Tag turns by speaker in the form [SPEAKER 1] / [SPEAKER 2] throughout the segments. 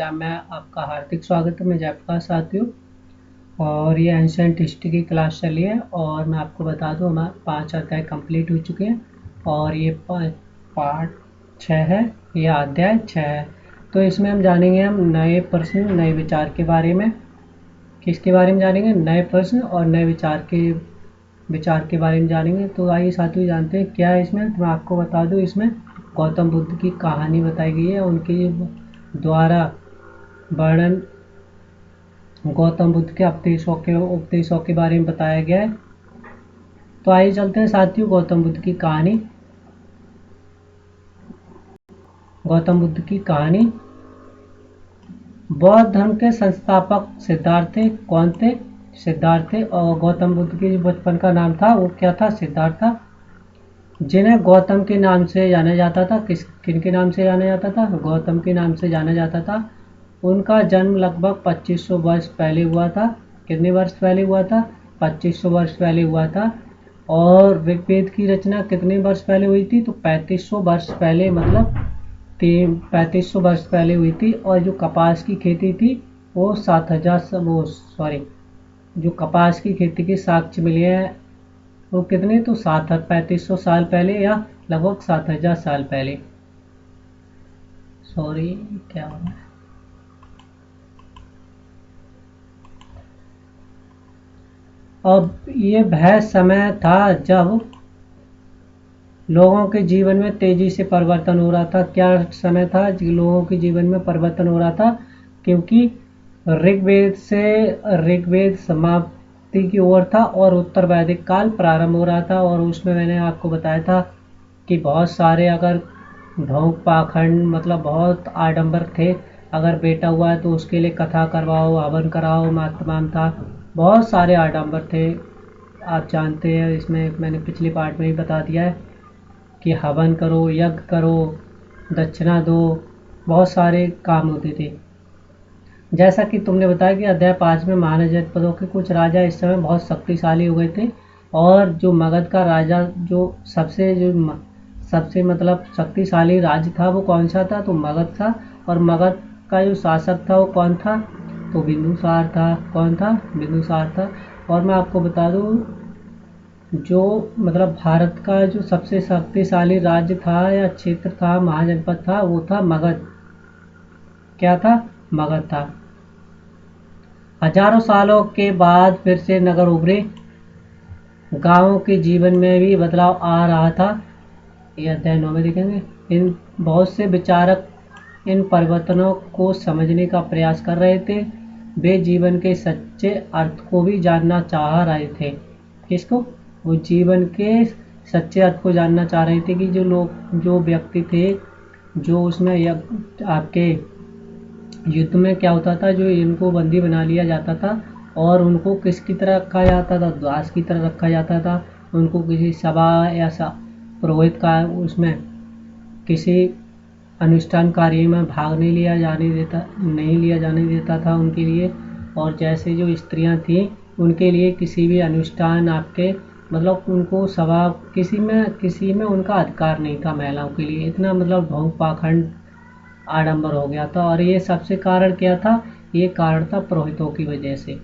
[SPEAKER 1] मैं आपका हार्दिक स्वागत है। मैं जयप्रकाश साथी हूँ और ये एंशिएंट हिस्ट्री की क्लास चली है और मैं आपको बता दूँ हमारे 5 अध्याय कंप्लीट हो चुके हैं और ये पार्ट 6 है। ये अध्याय 6 है। तो इसमें हम जानेंगे नए प्रश्न नए विचार के बारे में। किसके बारे में जानेंगे? नए प्रश्न और नए विचार के बारे में जानेंगे। तो आइए साथियों जानते हैं क्या है इसमें। तो मैं आपको बता दूँ इसमें गौतम बुद्ध की कहानी बताई गई है। उनके द्वारा वर्णन गौतम बुद्ध के उपदेशों के बारे में बताया गया है। तो आइए चलते हैं साथियों गौतम बुद्ध की कहानी। गौतम बुद्ध की कहानी। बौद्ध धर्म के संस्थापक सिद्धार्थ थे। कौन थे? सिद्धार्थ थे। और गौतम बुद्ध के जो बचपन का नाम था वो क्या था? सिद्धार्थ था। जिन्हें गौतम के नाम से जाना जाता था। किन के नाम से जाना जाता था? गौतम के नाम से जाना जाता था। उनका जन्म लगभग 2500 वर्ष पहले हुआ था। कितने वर्ष पहले हुआ था? 2500 वर्ष पहले हुआ था। और ऋग्वेद की रचना कितने वर्ष पहले हुई थी? तो 3500 वर्ष पहले, मतलब 3500 वर्ष पहले हुई थी। और जो कपास की खेती थी वो 7000 वो सॉरी जो कपास की खेती के साक्ष्य मिले हैं वो कितने? तो 3500 साल पहले या लगभग 7000 साल पहले। सॉरी, क्या हो रहा है? अब ये वह समय था जब लोगों के जीवन में तेजी से परिवर्तन हो रहा था। क्या समय था? लोगों के जीवन में परिवर्तन हो रहा था क्योंकि ऋग्वेद समाप्ति की ओर था और उत्तर वैदिक काल प्रारंभ हो रहा था। और उसमें मैंने आपको बताया था कि बहुत सारे अगर ढोंग पाखंड, मतलब बहुत आडंबर थे। अगर बेटा हुआ है तो उसके लिए कथा करवाओ, हवन कराओ, मातमान था। बहुत सारे आडंबर थे। आप जानते हैं, इसमें मैंने पिछले पार्ट में ही बता दिया है कि हवन करो, यज्ञ करो, दक्षिणा दो, बहुत सारे काम होते थे। जैसा कि तुमने बताया कि अध्याय 5 में महान जनपदों के कुछ राजा इस समय बहुत शक्तिशाली हो गए थे। और जो मगध का राजा सबसे मतलब शक्तिशाली राज्य था वो कौन सा था? तो मगध था। और मगध का जो शासक था वो कौन था? तो बिंदुसार था। कौन था? बिंदुसार था। और मैं आपको बता दूं जो मतलब भारत का जो सबसे शक्तिशाली राज्य था या क्षेत्र था, महाजनपद था, वो था मगध। क्या था? मगध था। हजारों सालों के बाद फिर से नगर उभरे। गांवों के जीवन में भी बदलाव आ रहा था। ये अध्याय 9 में देखेंगे। इन बहुत से विचारक इन परिवर्तनों को समझने का प्रयास कर रहे थे। वे जीवन के सच्चे अर्थ को भी जानना चाह रहे थे। किसको? वो जीवन के सच्चे अर्थ को जानना चाह रहे थे कि जो व्यक्ति थे, जो उसमें आपके युद्ध में क्या होता था, जो इनको बंदी बना लिया जाता था और उनको किसकी तरह रखा जाता था? दास की तरह रखा जाता था। उनको किसी सभा या पुरोहित का उसमें किसी अनुष्ठान कार्य में भाग नहीं लिया जाने देता था उनके लिए। और जैसे जो स्त्रियां थीं उनके लिए किसी भी अनुष्ठान आपके मतलब उनको सभा किसी में उनका अधिकार नहीं था महिलाओं के लिए। इतना मतलब ढोंग पाखंड आडंबर हो गया था। और ये सबसे कारण क्या था? ये कारण था पुरोहितों की वजह से।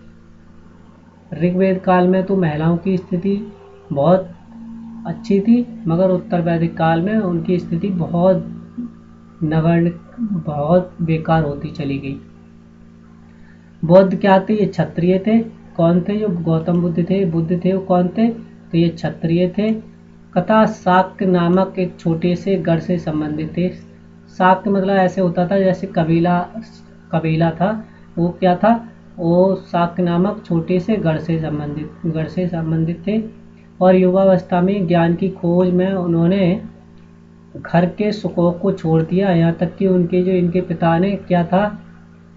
[SPEAKER 1] ऋग्वेद काल में तो महिलाओं की स्थिति बहुत अच्छी थी, मगर उत्तर वैदिक काल में उनकी स्थिति नगण्य बहुत बेकार होती चली गई। बौद्ध क्या थे? ये क्षत्रिय थे। कौन थे? जो गौतम बुद्ध थे वो कौन थे? तो ये क्षत्रिय थे। कथा शाक्य नामक एक छोटे से गढ़ से संबंधित थे। शाक्य मतलब ऐसे होता था जैसे कबीला था। वो क्या था? वो शाक्य नामक छोटे से गढ़ से संबंधित थे। और युवावस्था में ज्ञान की खोज में उन्होंने घर के सुखों को छोड़ दिया। यहाँ तक कि इनके पिता ने क्या था,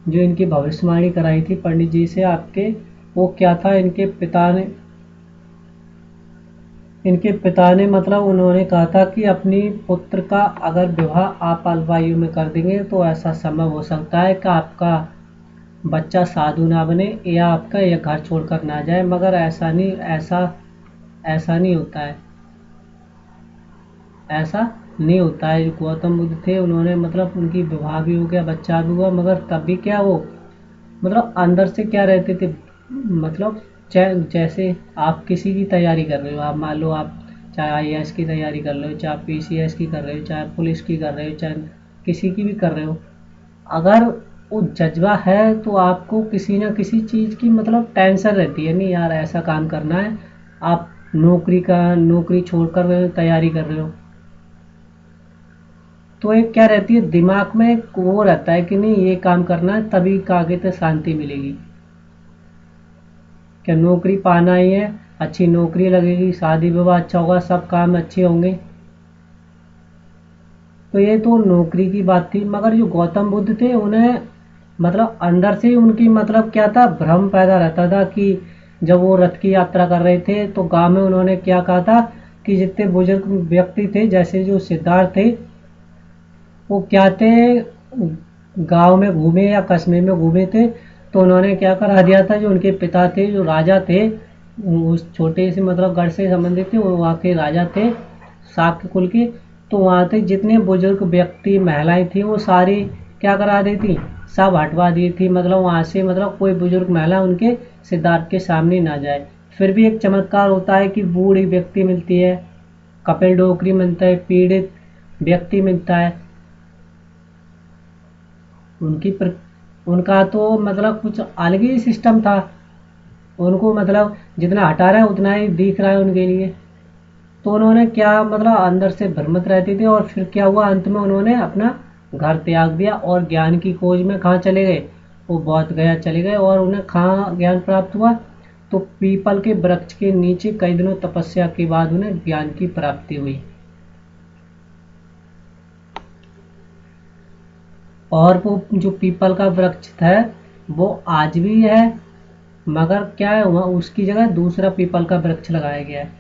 [SPEAKER 1] जो इनकी भविष्यवाणी कराई थी पंडित जी से आपके, वो क्या था? इनके पिता ने मतलब उन्होंने कहा था कि अपनी पुत्र का अगर विवाह आप अल्पायु में कर देंगे तो ऐसा संभव हो सकता है कि आपका बच्चा साधु ना बने या आपका यह घर छोड़कर ना जाए। मगर ऐसा नहीं होता है। ऐसा नहीं होता है। जो गौतम बुद्ध थे उन्होंने मतलब उनकी विवाह भी हो गया, बच्चा भी हुआ, मगर तब भी क्या वो मतलब अंदर से क्या रहते थे, मतलब जैसे आप किसी की तैयारी कर रहे हो, आप मान लो आप चाहे आईएएस की तैयारी कर रहे हो, चाहे पीसीएस की कर रहे हो, चाहे पुलिस की कर रहे हो, चाहे किसी की भी कर रहे हो, अगर वो जज्बा है तो आपको किसी ना किसी चीज़ की मतलब टेंशन रहती है, नहीं यार ऐसा काम करना है। आप नौकरी छोड़कर तैयारी कर रहे हो, तो एक क्या रहती है दिमाग में, एक वो रहता है कि नहीं ये काम करना है, तभी आगे तक शांति मिलेगी। क्या नौकरी पाना ही है, अच्छी नौकरी लगेगी, शादी विवाह अच्छा होगा, सब काम अच्छे होंगे। तो ये तो नौकरी की बात थी, मगर जो गौतम बुद्ध थे उन्हें मतलब अंदर से उनकी मतलब क्या था, भ्रम पैदा रहता था कि जब वो रथ की यात्रा कर रहे थे तो गांव में उन्होंने क्या कहा था कि जितने बुजुर्ग व्यक्ति थे जैसे जो सिद्धार्थ थे, वो क्या थे, गांव में घूमे या कस्बे में घूमे थे, तो उन्होंने क्या करा दिया था, जो उनके पिता थे जो राजा थे, उस छोटे से मतलब गढ़ से संबंधित थे, वो वहाँ के राजा थे शाक्य कुल के। तो वहाँ थे जितने बुजुर्ग व्यक्ति महिलाएं थी वो सारी क्या करा दी थी, सब हटवा दी थी, मतलब वहाँ से मतलब कोई बुजुर्ग महिला उनके सिद्धार्थ के सामने ना जाए। फिर भी एक चमत्कार होता है कि बूढ़ी व्यक्ति मिलती है, कपिल डोकरी मिलता है, पीड़ित व्यक्ति मिलता है, उनकी उनका तो मतलब कुछ अलग ही सिस्टम था, उनको मतलब जितना हटा रहा है उतना ही दिख रहा है उनके लिए। तो उन्होंने क्या मतलब अंदर से भ्रमित रहते थे, और फिर क्या हुआ, अंत में उन्होंने अपना घर त्याग दिया और ज्ञान की खोज में कहाँ चले गए, वो बौद्ध गया चले गए। और उन्हें कहाँ ज्ञान प्राप्त हुआ, तो पीपल के वृक्ष के नीचे कई दिनों तपस्या के बाद उन्हें ज्ञान की प्राप्ति हुई। और वो जो पीपल का वृक्ष था वो आज भी है, मगर क्या है वहाँ उसकी जगह दूसरा पीपल का वृक्ष लगाया गया है।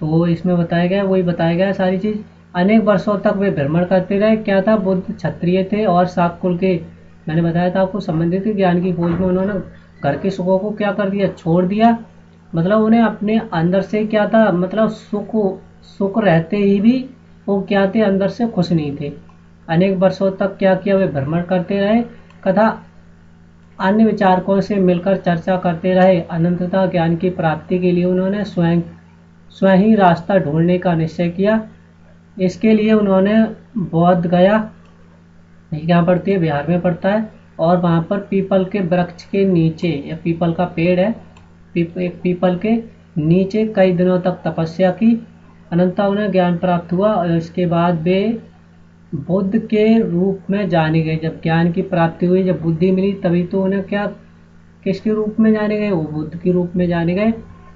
[SPEAKER 1] तो इसमें बताया गया, वही बताया गया सारी चीज़। अनेक वर्षों तक वे भ्रमण करते रहे। क्या था, बुद्ध क्षत्रिय थे और शाक कुल के, मैंने बताया था आपको, संबंधित थे। ज्ञान की खोज में उन्होंने घर के सुखों को क्या कर दिया, छोड़ दिया। मतलब उन्हें अपने अंदर से क्या था, मतलब सुख रहते ही भी वो क्या थे, अंदर से खुश नहीं थे। अनेक वर्षों तक क्या किया, वे भ्रमण करते रहे, कथा अन्य विचारकों से मिलकर चर्चा करते रहे। अनंतता ज्ञान की प्राप्ति के लिए उन्होंने स्वयं स्वयं ही रास्ता ढूंढने का निश्चय किया। इसके लिए उन्होंने बौद्ध गया, ये कहाँ पड़ती है, बिहार में पड़ता है। और वहाँ पर पीपल के वृक्ष के नीचे, या पीपल का पेड़ है, एक पीपल के नीचे कई दिनों तक तपस्या की। अनंतता उन्हें ज्ञान प्राप्त हुआ और इसके बाद वे बुद्ध के रूप में जाने गए। जब ज्ञान की प्राप्ति हुई, जब बुद्धि मिली, तभी तो उन्हें क्या, किसके रूप में जाने गए, वो बुद्ध के रूप में जाने गए।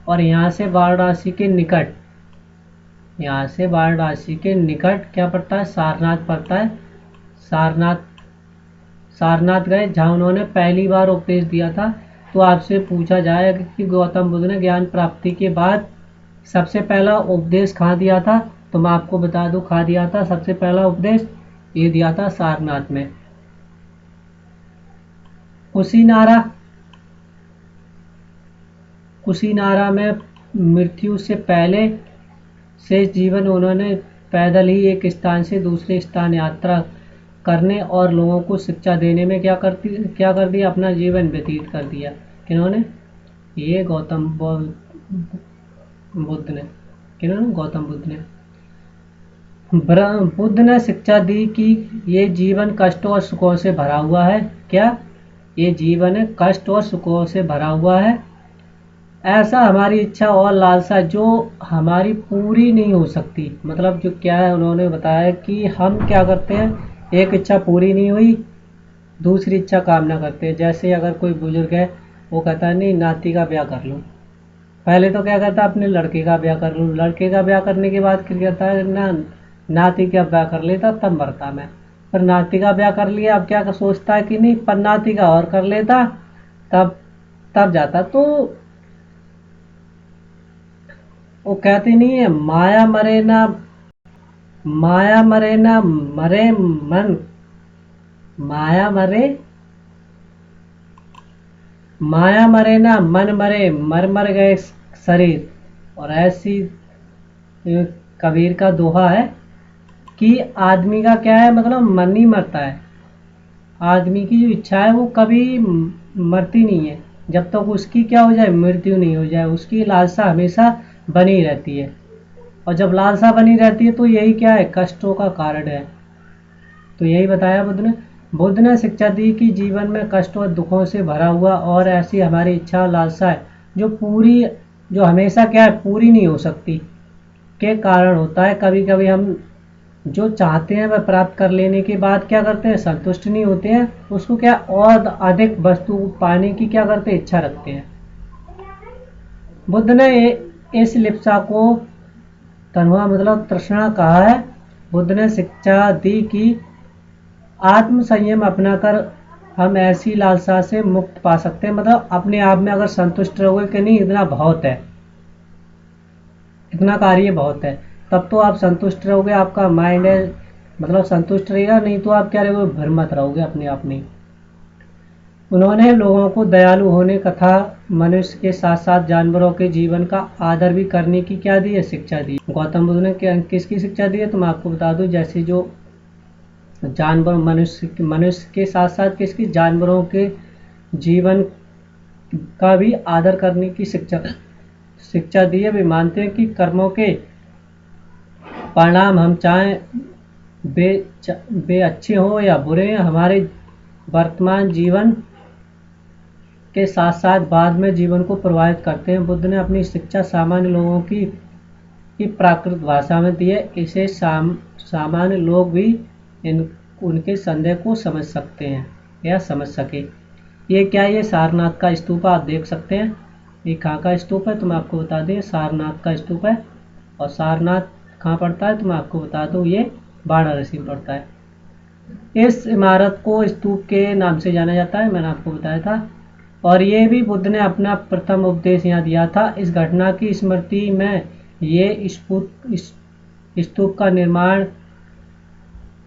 [SPEAKER 1] और यहाँ से वाराणसी के निकट, यहाँ से वाराणसी के निकट क्या पड़ता है, सारनाथ पड़ता है। सारनाथ सारनाथ गए जहाँ उन्होंने पहली बार उपदेश दिया था। तो आपसे पूछा जाएगा कि गौतम बुद्ध ने ज्ञान प्राप्ति के बाद सबसे पहला उपदेश कहाँ दिया था, तो मैं आपको बता दूं कहाँ दिया था। सबसे पहला उपदेश ये दिया था सारनाथ में। कुशीनारा, कुशीनारा में मृत्यु से पहले शेष जीवन उन्होंने पैदल ही एक स्थान से दूसरे स्थान यात्रा करने और लोगों को शिक्षा देने में क्या कर दिया, अपना जीवन व्यतीत कर दिया। किन्होंने, ये बुद्ध ने, किन्होंने, गौतम बुद्ध ने। बुद्ध ने शिक्षा दी कि ये जीवन कष्टों और सुखों से भरा हुआ है। क्या, ये जीवन है कष्ट और सुखों से भरा हुआ है। ऐसा हमारी इच्छा और लालसा जो हमारी पूरी नहीं हो सकती, मतलब जो क्या है, उन्होंने बताया कि हम क्या करते हैं, एक इच्छा पूरी नहीं हुई, दूसरी इच्छा कामना करते हैं। जैसे अगर कोई बुजुर्ग है, वो कहता है नहीं नाती का ब्याह कर लूँ, पहले तो क्या कहता है अपने लड़के का ब्याह कर लूँ, लड़के का ब्याह करने के बाद फिर कहता है ना नाती का ब्याह कर लेता तब मरता मैं। फिर नाती का ब्याह कर लिया, अब क्या सोचता है कि नहीं पर नाती का और कर लेता, तब तब जाता। तो वो कहते नहीं है, माया मरे ना मरे मन, माया मरे माया मरे ना मन मरे, मर मर गए शरीर। और ऐसी ये कबीर का दोहा है कि आदमी का क्या है, मतलब मन नहीं मरता है। आदमी की जो इच्छा है वो कभी मरती नहीं है, जब तक उसकी क्या हो जाए, मृत्यु नहीं हो जाए। उसकी लालसा हमेशा बनी रहती है, और जब लालसा बनी रहती है तो यही क्या है, कष्टों का कारण है। तो यही बताया बुद्ध ने शिक्षा दी कि जीवन में कष्ट और दुखों से भरा हुआ और ऐसी हमारी इच्छा और लालसा है जो हमेशा क्या है, पूरी नहीं हो सकती, के कारण होता है। कभी कभी हम जो चाहते हैं वह प्राप्त कर लेने के बाद क्या करते हैं, संतुष्ट नहीं होते हैं, उसको क्या और अधिक वस्तु पाने की क्या करते हैं, इच्छा रखते हैं। बुद्ध ने इस लिप्सा को तन्वा मतलब तृष्णा कहा है। बुद्ध ने शिक्षा दी कि आत्म संयम अपनाकर हम ऐसी लालसा से मुक्त पा सकते हैं। मतलब अपने आप में अगर संतुष्ट रहोगे कि नहीं, इतना बहुत है, इतना कार्य बहुत है, तब तो आप संतुष्ट रहोगे, आपका माइंड है मतलब संतुष्ट रहेगा। नहीं तो आप क्या रहोगे, भ्रमित रहोगे अपने आप में। उन्होंने लोगों को दयालु होने तथा मनुष्य के साथ साथ जानवरों के जीवन का आदर भी करने की क्या दी है, शिक्षा दी। गौतम बुद्ध ने किसकी शिक्षा दी है, तो मैं आपको बता दूं, जैसे जो जानवर मनुष्य के साथ साथ किसकी, जानवरों के जीवन का भी आदर करने की शिक्षा दी है। वे मानते हैं कि कर्मों के परिणाम हम चाहें वे अच्छे हों या बुरे, हमारे वर्तमान जीवन के साथ साथ बाद में जीवन को प्रभावित करते हैं। बुद्ध ने अपनी शिक्षा सामान्य लोगों की प्राकृत भाषा में दी है। इसे सामान्य लोग भी उनके संदेह को समझ सकते हैं या समझ सके। ये क्या, ये सारनाथ का स्तूप आप देख सकते हैं। ये कहाँ का स्तूप है, तो मैं आपको बता दें, सारनाथ का स्तूप है। और सारनाथ कहाँ पड़ता है, तो मैं आपको बता दूं, ये वाराणसी में पड़ता है। इस इमारत को स्तूप के नाम से जाना जाता है, मैंने आपको बताया था। और ये भी बुद्ध ने अपना प्रथम उपदेश यहाँ दिया था। इस घटना की स्मृति में ये स्तूप का निर्माण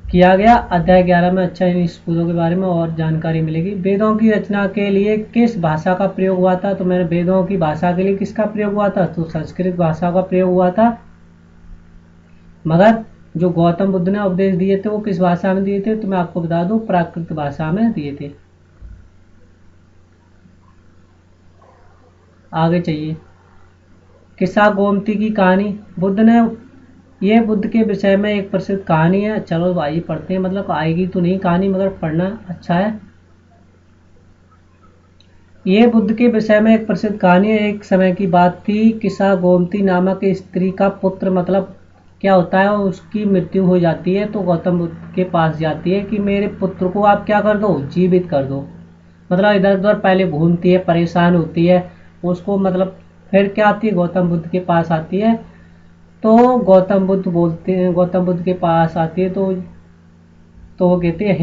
[SPEAKER 1] किया गया। अध्याय 11 में अच्छा इन स्तूपों के बारे में और जानकारी मिलेगी। वेदों की रचना के लिए किस भाषा का प्रयोग हुआ था, तो मैंने वेदों की भाषा के लिए किसका प्रयोग हुआ था, तो संस्कृत भाषा का प्रयोग हुआ था। मगर जो गौतम बुद्ध ने उपदेश दिए थे वो किस भाषा में दिए थे, तो मैं आपको बता दूं, प्राकृत भाषा में दिए थे। आगे चाहिए, किस्सा गोमती की कहानी। ये बुद्ध के विषय में एक प्रसिद्ध कहानी है। चलो भाई पढ़ते हैं, मतलब आएगी तो नहीं कहानी, मगर पढ़ना अच्छा है। ये बुद्ध के विषय में एक प्रसिद्ध कहानी है। एक समय की बात थी, किस्सा गोमती नामक स्त्री का पुत्र, मतलब क्या होता है, उसकी मृत्यु हो जाती है। तो गौतम बुद्ध के पास जाती है कि मेरे पुत्र को आप क्या कर दो, जीवित कर दो। मतलब इधर उधर पहले घूमती है, परेशान होती है उसको, मतलब फिर क्या आती है, गौतम बुद्ध के पास आती है। तो गौतम बुद्ध के पास आती है तो वो कहते हैं,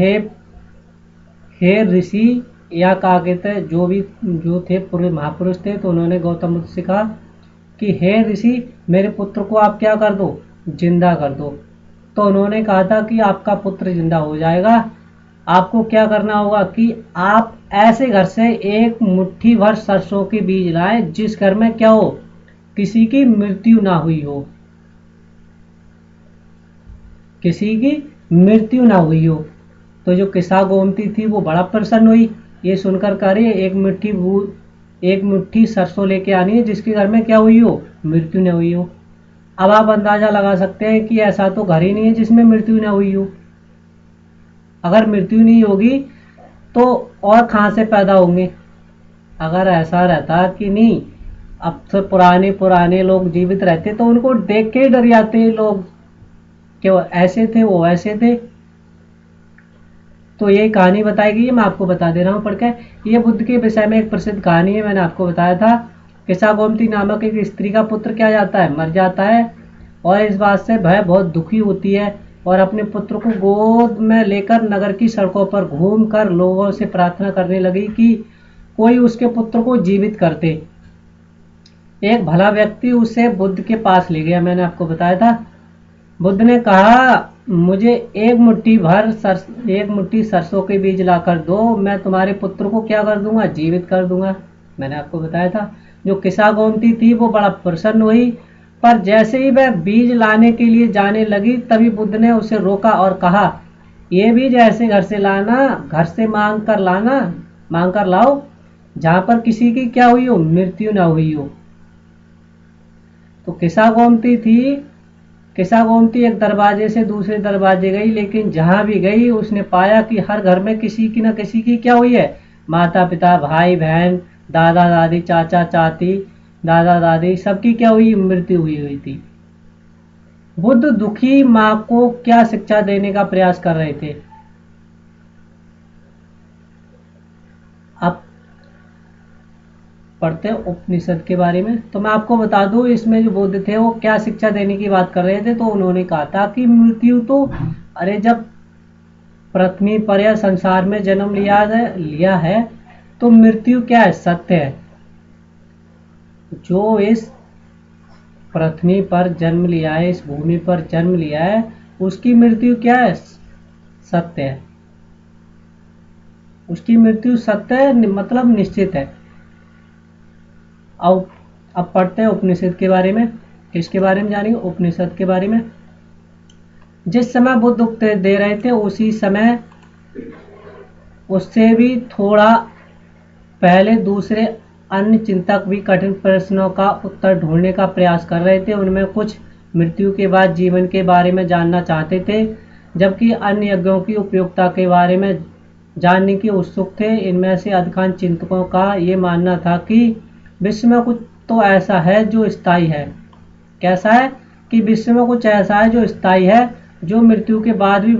[SPEAKER 1] हे ऋषि, या कहा कहते हैं, जो थे पूर्व महापुरुष थे, तो उन्होंने गौतम बुद्ध से कहा कि हे ऋषि, मेरे पुत्र को आप क्या कर दो, जिंदा कर दो। तो उन्होंने कहा था कि आपका पुत्र जिंदा हो जाएगा। आपको क्या करना होगा कि आप ऐसे घर से एक मुट्ठी भर सरसों के बीज लाएं जिस घर में क्या हो, किसी की मृत्यु ना हुई हो, किसी की मृत्यु ना हुई हो। तो जो किस्सा गोमती थी वो बड़ा प्रसन्न हुई, ये सुनकर कह रही है एक मुट्ठी सरसों लेके आनी है जिसके घर में क्या हुई हो, मृत्यु न हुई हो। अब आप अंदाजा लगा सकते हैं कि ऐसा तो घर ही नहीं है जिसमें मृत्यु न हुई हो। अगर मृत्यु नहीं होगी तो और कहाँ से पैदा होंगे। अगर ऐसा रहता कि नहीं, अब तो पुराने लोग जीवित रहते तो उनको देख के ही डर जाते लोग कि वो ऐसे थे, वो ऐसे थे। तो ये कहानी बताई गई है, मैं आपको बता दे रहा हूँ पढ़ के। ये बुद्ध के विषय में एक प्रसिद्ध कहानी है, मैंने आपको बताया था। किस्सा गोमती नामक एक स्त्री का पुत्र क्या जाता है, मर जाता है, और इस बात से वह बहुत दुखी होती है और अपने पुत्र को गोद में लेकर नगर की सड़कों पर घूमकर लोगों से प्रार्थना करने लगी कि कोई उसके पुत्र को जीवित कर दे। एक भला व्यक्ति उसे बुद्ध के पास ले गया, मैंने आपको बताया था। बुद्ध ने कहा, मुझे एक मुट्ठी सरसों के बीज लाकर दो, मैं तुम्हारे पुत्र को क्या कर दूंगा, जीवित कर दूंगा। मैंने आपको बताया था। जो किस्सा गोमती थी वो बड़ा प्रसन्न हुई पर जैसे ही वह बीज लाने के लिए जाने लगी तभी बुद्ध ने उसे रोका और कहा, ये बीज ऐसे घर से लाना, घर से मांग कर लाओ जहां पर किसी की क्या हुई हो, मृत्यु न हुई हो। तो किसा गोमती एक दरवाजे से दूसरे दरवाजे गई, लेकिन जहां भी गई उसने पाया कि हर घर में किसी की न किसी की क्या हुई है, माता पिता, भाई बहन, दादा दादी, चाचा चाची, दादा दादी, सबकी क्या हुई, मृत्यु हुई हुई थी। बुद्ध दुखी माँ को क्या शिक्षा देने का प्रयास कर रहे थे? अब पढ़ते हैं उपनिषद के बारे में। तो मैं आपको बता दूं, इसमें जो बुद्ध थे वो क्या शिक्षा देने की बात कर रहे थे। तो उन्होंने कहा था कि मृत्यु तो, अरे जब पृथ्वी पर या संसार में जन्म लिया है तो मृत्यु क्या है, सत्य है। जो इस पृथ्वी पर जन्म लिया है, इस भूमि पर जन्म लिया है, उसकी मृत्यु क्या है, सत्य है। उसकी मृत्यु सत्य है, मतलब निश्चित है। अब पढ़ते हैं उपनिषद के बारे में। किसके बारे में जानेंगे? उपनिषद के बारे में। जिस समय बुद्ध उपदेश दे रहे थे उसी समय उससे भी थोड़ा पहले दूसरे अन्य चिंतक भी कठिन प्रश्नों का उत्तर ढूंढने का प्रयास कर रहे थे। उनमें कुछ मृत्यु के बाद जीवन के बारे में जानना चाहते थे, जबकि अन्य यज्ञों की उपयोगिता के बारे में जानने की उत्सुक थे। इनमें से अधिकांश चिंतकों का ये मानना था कि विश्व में कुछ तो ऐसा है जो स्थायी है। कैसा है? कि विश्व में कुछ ऐसा है जो स्थायी है, जो मृत्यु के बाद भी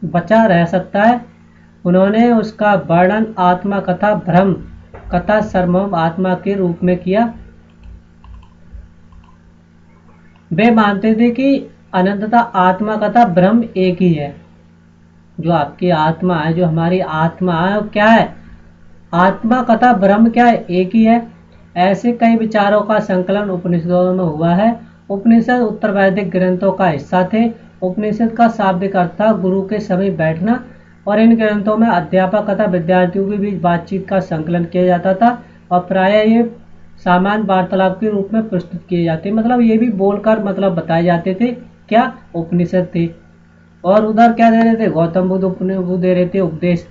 [SPEAKER 1] बचा रह सकता है। उन्होंने उसका वर्णन आत्मा कथा ब्रह्म कथा सर्वम आत्मा के रूप में किया। वे मानते थे कि अनंतता आत्मा कथा ब्रह्म एक ही है। जो आपकी आत्मा है, जो हमारी आत्मा है, वो क्या है? आत्मा कथा ब्रह्म क्या है? एक ही है। ऐसे कई विचारों का संकलन उपनिषदों में हुआ है। उपनिषद उत्तर वैदिक ग्रंथों का हिस्सा थे। उपनिषद का शाब्दिक अर्थ था गुरु के समीप बैठना, और इन ग्रंथों में अध्यापक तथा विद्यार्थियों के बीच बातचीत का संकलन किया जाता था, और प्रायः ये सामान्य वार्तालाप के रूप में प्रस्तुत किए जाते, मतलब ये भी बोलकर मतलब बताए जाते थे। क्या? उपनिषद थे। और उधर क्या दे रहे थे? गौतम बुद्ध दे रहे थे उपदेश।